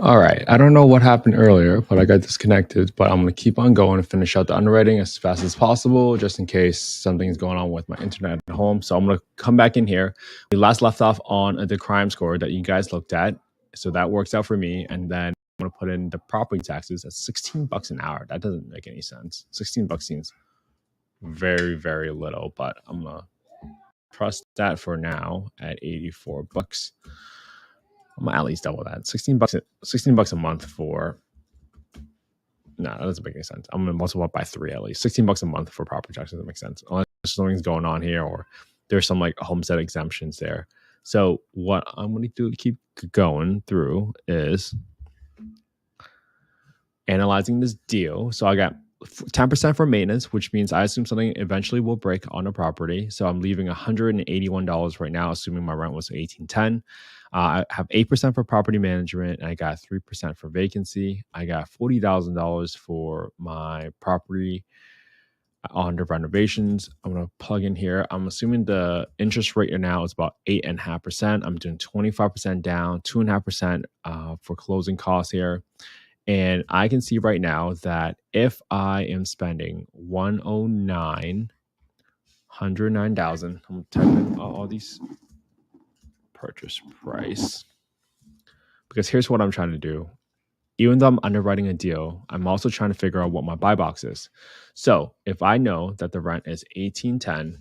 All right. I don't know what happened earlier, but I got disconnected. But I'm going to keep on going and finish out the underwriting as fast as possible, just in case something's going on with my internet at home. So I'm going to come back in here. We last left off on the crime score that you guys looked at. So that works out for me. And then I'm going to put in the property taxes at $16 an hour. That doesn't make any sense. $16 seems very, very little, but I'm going to trust that for now at $84. I'm gonna at least double that. $16 a month for no, that doesn't make any sense. I'm gonna multiply it by 3 at least. $16 a month for property taxes doesn't make sense. Unless something's going on here or there's some like homestead exemptions there. So what I'm gonna do to keep going through is analyzing this deal. So I got 10% for maintenance, which means I assume something eventually will break on the property. So I'm leaving $181 right now, assuming my rent was $1,810. I have 8% for property management, and I got 3% for vacancy. I got $40,000 for my property under renovations. I'm going to plug in here. I'm assuming the interest rate now is about 8.5%. I'm doing 25% down, 2.5% for closing costs here. And I can see right now that if I am spending 109,000, I'm typing all these purchase price, because here's what I'm trying to do. Even though I'm underwriting a deal, I'm also trying to figure out what my buy box is. So if I know that the rent is $1,810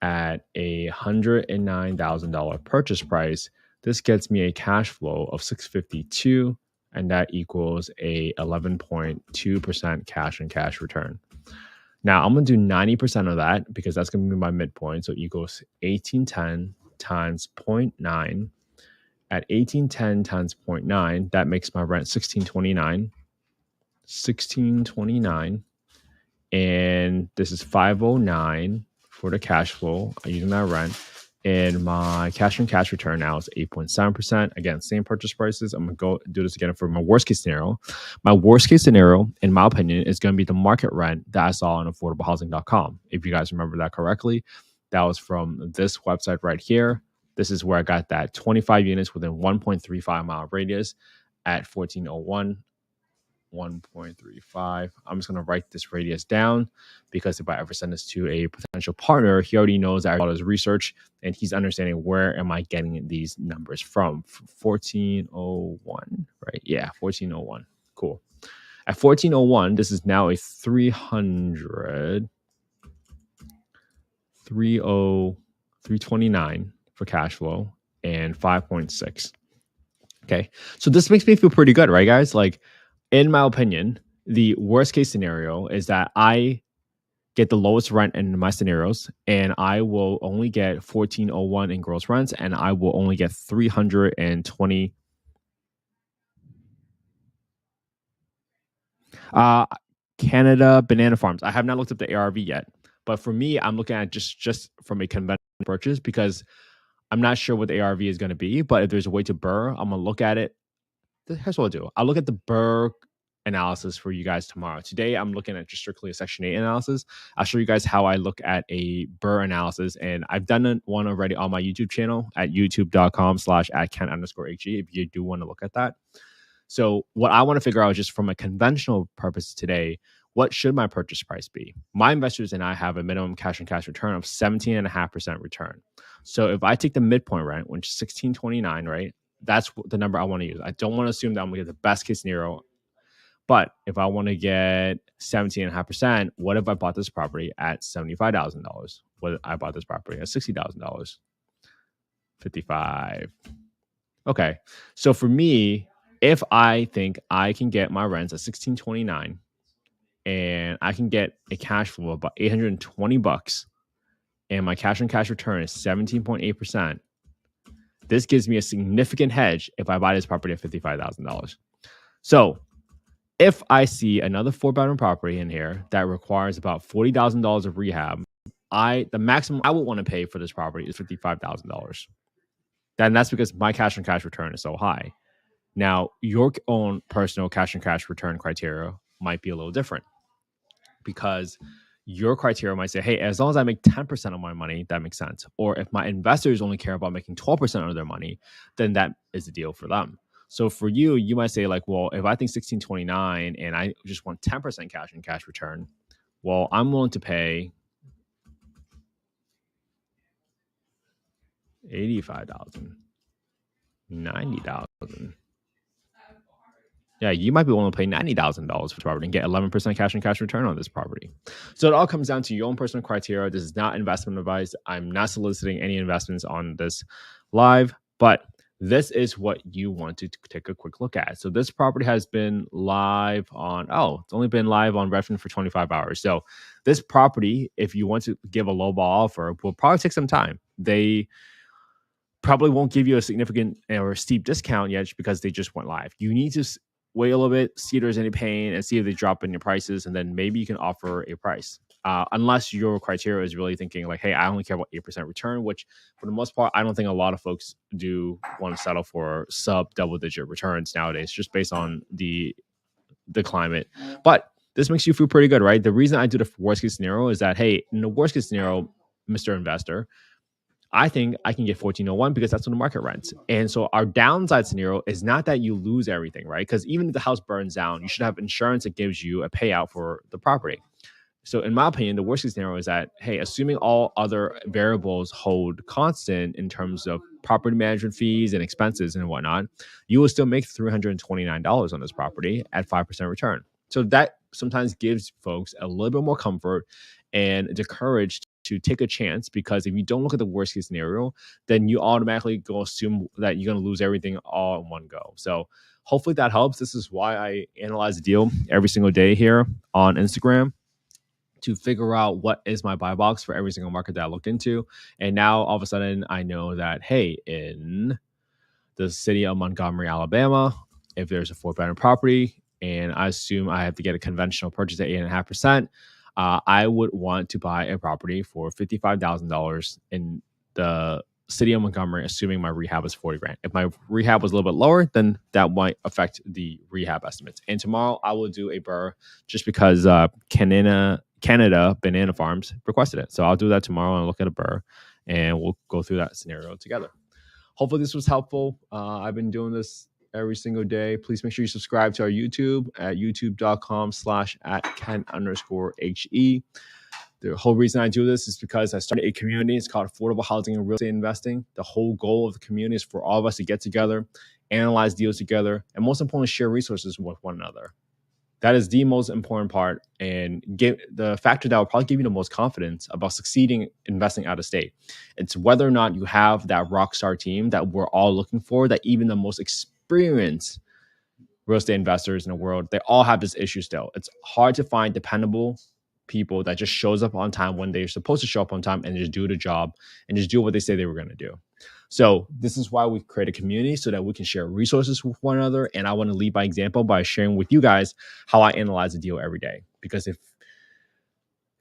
at $109,000 purchase price, this gets me a cash flow of $652, and that equals a 11.2% cash and cash return. Now I'm going to do 90% of that because that's going to be my midpoint. So it equals 1810 times 0.9. At 1810 times 0.9, that makes my rent 1629. 1629. And this is 509 for the cash flow using that rent. And my cash and cash return now is 8.7%. Again, same purchase prices. I'm going to go do this again for my worst case scenario. My worst case scenario, in my opinion, is going to be the market rent that I saw on affordablehousing.com. If you guys remember that correctly, that was from this website right here. This is where I got that 25 units within 1.35 mile radius at 1401. 1.35. I'm just going to write this radius down because if I ever send this to a potential partner, he already knows that I did his research and he's understanding where am I getting these numbers from. 1401, right? Yeah, 1401. Cool. At 1401, this is now a 329 for cash flow and 5.6. Okay. So this makes me feel pretty good, right, guys? Like, in my opinion, the worst case scenario is that I get the lowest rent in my scenarios and I will only get 1401 in gross rents and I will only get 320. Canada Banana Farms. I have not looked up the ARV yet, but for me, I'm looking at just from a conventional purchase because I'm not sure what the ARV is going to be, but if there's a way to burr, I'm going to look at it. Here's what I'll do. I'll look at the burr analysis for you guys tomorrow. Today, I'm looking at just strictly a Section 8 analysis. I'll show you guys how I look at a burr analysis, and I've done one already on my YouTube channel at youtube.com/@Ken_HG if you do want to look at that. So what I want to figure out is just from a conventional purpose today, what should my purchase price be? My investors and I have a minimum cash and cash return of 17.5% return. So if I take the midpoint rent, which is 1629, right? That's the number I want to use. I don't want to assume that I'm going to get the best case scenario. But if I want to get 17.5%, what if I bought this property at $75,000? What if I bought this property at $60,000? 55. Okay. So for me, if I think I can get my rents at $1629 and I can get a cash flow of about $820 and my cash on cash return is 17.8%, this gives me a significant hedge if I buy this property at $55,000. So if I see another 4-bedroom property in here that requires about $40,000 of rehab, the maximum I would want to pay for this property is $55,000. And that's because my cash on cash return is so high. Now, your own personal cash on cash return criteria might be a little different because your criteria might say, hey, as long as I make 10% of my money, that makes sense. Or if my investors only care about making 12% of their money, then that is a deal for them. So for you, you might say like, well, if I think 1629 and I just want 10% cash and cash return, well, I'm willing to pay $85,000, $90,000. Yeah, you might be willing to pay $90,000 for property and get 11% cash and cash return on this property. So it all comes down to your own personal criteria. This is not investment advice. I'm not soliciting any investments on this live, but this is what you want to take a quick look at. So this property has been live on, it's only been live on Redfin for 25 hours. So this property, if you want to give a lowball offer, will probably take some time. They probably won't give you a significant or steep discount yet because they just went live. You need to wait a little bit, see if there's any pain, and see if they drop in your prices, and then maybe you can offer a price. Unless your criteria is really thinking like, hey, I only care about 8% return, which for the most part, I don't think a lot of folks do want to settle for sub double-digit returns nowadays, just based on the climate. But this makes you feel pretty good, right? The reason I do the worst case scenario is that, hey, in the worst case scenario, Mr. Investor, I think I can get 1401 because that's when the market rents. And so our downside scenario is not that you lose everything, right? Because even if the house burns down, you should have insurance that gives you a payout for the property. So in my opinion, the worst case scenario is that, hey, assuming all other variables hold constant in terms of property management fees and expenses and whatnot, you will still make $329 on this property at 5% return. So that sometimes gives folks a little bit more comfort and the courage to take a chance, because if you don't look at the worst case scenario, then you automatically go assume that you're going to lose everything all in one go. So hopefully that helps. This is why I analyze the deal every single day here on Instagram, to figure out what is my buy box for every single market that I looked into. And now all of a sudden I know that, hey, in the city of Montgomery, Alabama, if there's a 4-bedroom property and I assume I have to get a conventional purchase at 8.5%, I would want to buy a property for $55,000 in the city of Montgomery, assuming my rehab is 40 grand. If my rehab was a little bit lower, then that might affect the rehab estimates. And tomorrow I will do a burr just because Canada Banana Farms requested it. So I'll do that tomorrow and look at a burr and we'll go through that scenario together. Hopefully this was helpful. I've been doing this every single day. Please make sure you subscribe to our YouTube at youtube.com/@Ken_HE. The whole reason I do this is because I started a community. It's called Affordable Housing and Real Estate Investing. The whole goal of the community is for all of us to get together, analyze deals together, and most importantly, share resources with one another. That is the most important part, and the factor that will probably give you the most confidence about succeeding investing out of state. It's whether or not you have that rock star team that we're all looking for, that even the most experienced real estate investors in the world, they all have this issue still. It's hard to find dependable people that just shows up on time when they're supposed to show up on time and just do the job and just do what they say they were going to do. So this is why we create a community, so that we can share resources with one another. And I want to lead by example by sharing with you guys how I analyze a deal every day. Because if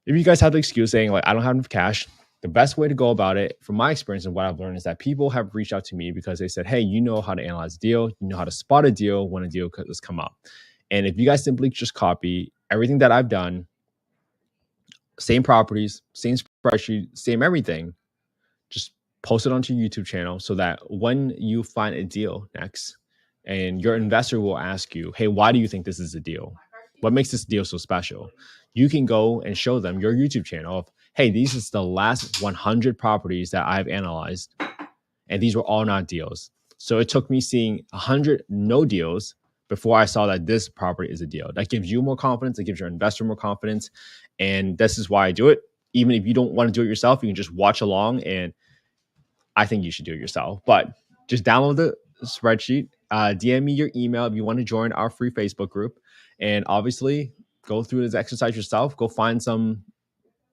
you guys have the excuse saying like, I don't have enough cash, the best way to go about it, from my experience and what I've learned, is that people have reached out to me because they said, hey, you know how to analyze a deal. You know how to spot a deal when a deal has come up. And if you guys simply just copy everything that I've done, same properties, same spreadsheet, same everything, just post it onto your YouTube channel, so that when you find a deal next and your investor will ask you, hey, why do you think this is a deal? What makes this deal so special? You can go and show them your YouTube channel of, hey, these is the last 100 properties that I've analyzed, and these were all not deals. So it took me seeing 100 no deals before I saw that this property is a deal. That gives you more confidence. It gives your investor more confidence. And this is why I do it. Even if you don't want to do it yourself, you can just watch along, and I think you should do it yourself. But just download the spreadsheet, DM me your email if you want to join our free Facebook group, and obviously go through this exercise yourself. Go find some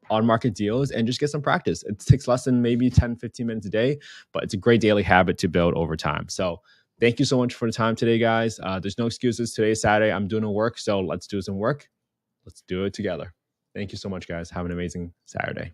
on-market deals and just get some practice. It takes less than maybe 10, 15 minutes a day, but it's a great daily habit to build over time. So thank you so much for the time today, guys. There's no excuses. Today is Saturday. I'm doing work, so let's do some work. Let's do it together. Thank you so much, guys. Have an amazing Saturday.